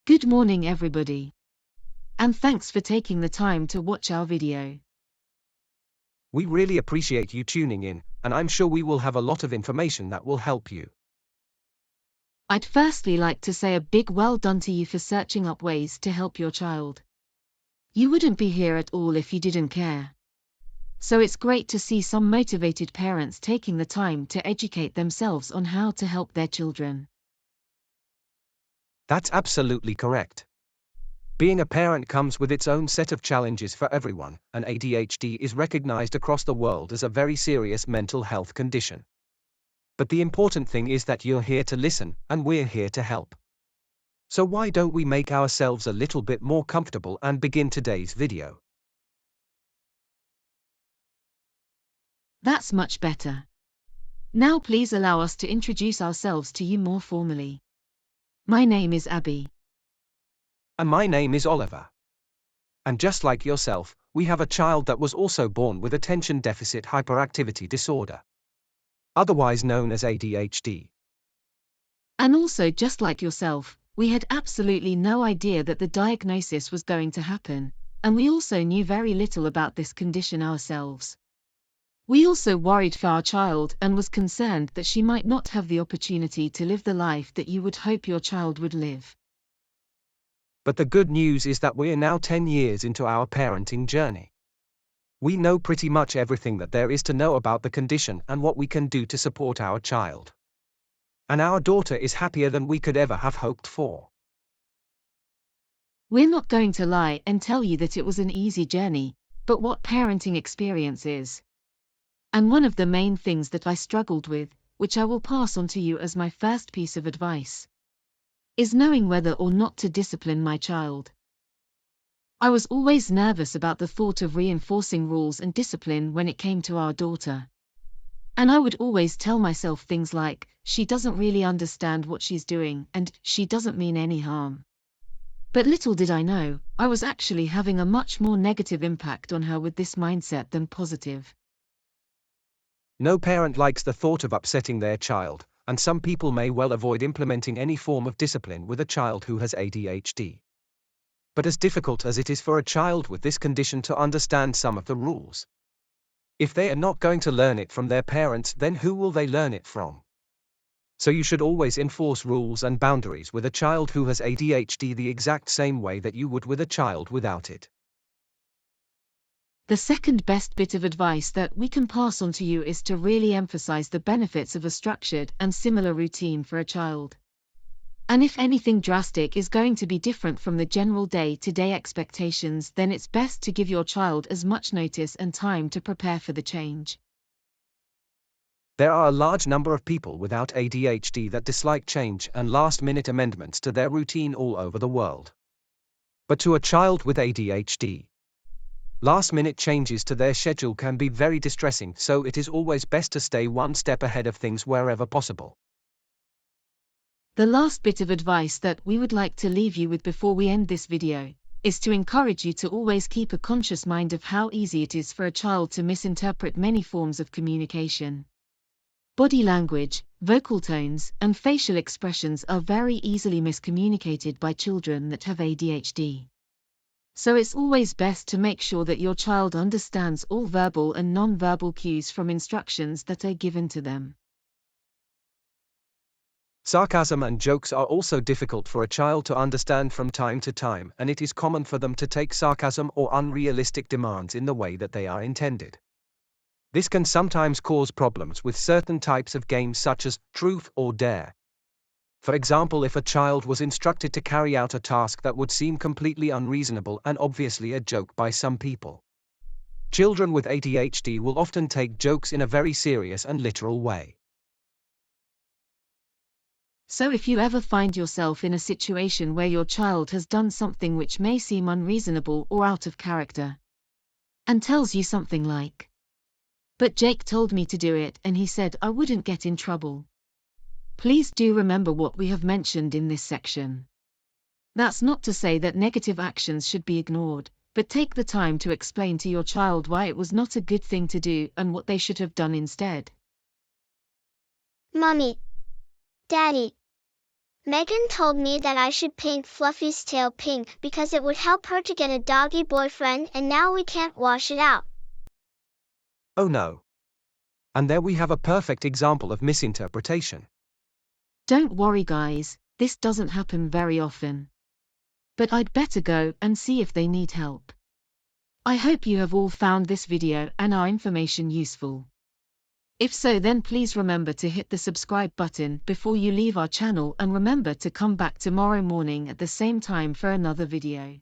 Good morning everybody. And thanks for taking the time to watch our video. We really appreciate you tuning in, and I'm sure we will have a lot of information that will help you. I'd firstly like to say a big well done to you for searching up ways to help your child. You wouldn't be here at all if you didn't care. So it's great to see some motivated parents taking the time to educate themselves on how to help their children. That's absolutely correct. Being a parent comes with its own set of challenges for everyone, and ADHD is recognized across the world as a very serious mental health condition. But the important thing is that you're here to listen, and we're here to help. So why don't we make ourselves a little bit more comfortable and begin today's video? That's much better. Now please allow us to introduce ourselves to you more formally. My name is Abby. And my name is Oliver. And just like yourself, we have a child that was also born with Attention Deficit Hyperactivity Disorder, otherwise known as ADHD. And also just like yourself, we had absolutely no idea that the diagnosis was going to happen, and we also knew very little about this condition ourselves. We also worried for our child and was concerned that she might not have the opportunity to live the life that you would hope your child would live. But the good news is that we're now 10 years into our parenting journey. We know pretty much everything that there is to know about the condition and what we can do to support our child. And our daughter is happier than we could ever have hoped for. We're not going to lie and tell you that it was an easy journey, but what parenting experience is. And one of the main things that I struggled with, which I will pass on to you as my first piece of advice, is knowing whether or not to discipline my child. I was always nervous about the thought of reinforcing rules and discipline when it came to our daughter. And I would always tell myself things like, she doesn't really understand what she's doing and she doesn't mean any harm. But little did I know, I was actually having a much more negative impact on her with this mindset than positive. No parent likes the thought of upsetting their child, and some people may well avoid implementing any form of discipline with a child who has ADHD. But as difficult as it is for a child with this condition to understand some of the rules, if they are not going to learn it from their parents, then who will they learn it from? So you should always enforce rules and boundaries with a child who has ADHD the exact same way that you would with a child without it. The second best bit of advice that we can pass on to you is to really emphasize the benefits of a structured and similar routine for a child. And if anything drastic is going to be different from the general day-to-day expectations, then it's best to give your child as much notice and time to prepare for the change. There are a large number of people without ADHD that dislike change and last-minute amendments to their routine all over the world. But to a child with ADHD, last-minute changes to their schedule can be very distressing, so it is always best to stay one step ahead of things wherever possible. The last bit of advice that we would like to leave you with before we end this video is to encourage you to always keep a conscious mind of how easy it is for a child to misinterpret many forms of communication. Body language, vocal tones, and facial expressions are very easily miscommunicated by children that have ADHD. So it's always best to make sure that your child understands all verbal and non-verbal cues from instructions that are given to them. Sarcasm and jokes are also difficult for a child to understand from time to time, and it is common for them to take sarcasm or unrealistic demands in the way that they are intended. This can sometimes cause problems with certain types of games such as truth or dare. For example, if a child was instructed to carry out a task that would seem completely unreasonable and obviously a joke by some people, children with ADHD will often take jokes in a very serious and literal way. So if you ever find yourself in a situation where your child has done something which may seem unreasonable or out of character, and tells you something like, "But Jake told me to do it and he said I wouldn't get in trouble," please do remember what we have mentioned in this section. That's not to say that negative actions should be ignored, but take the time to explain to your child why it was not a good thing to do and what they should have done instead. Mommy, Daddy, Megan told me that I should paint Fluffy's tail pink because it would help her to get a doggy boyfriend, and now we can't wash it out. Oh no. And there we have a perfect example of misinterpretation. Don't worry guys, this doesn't happen very often. But I'd better go and see if they need help. I hope you have all found this video and our information useful. If so, then please remember to hit the subscribe button before you leave our channel, and remember to come back tomorrow morning at the same time for another video.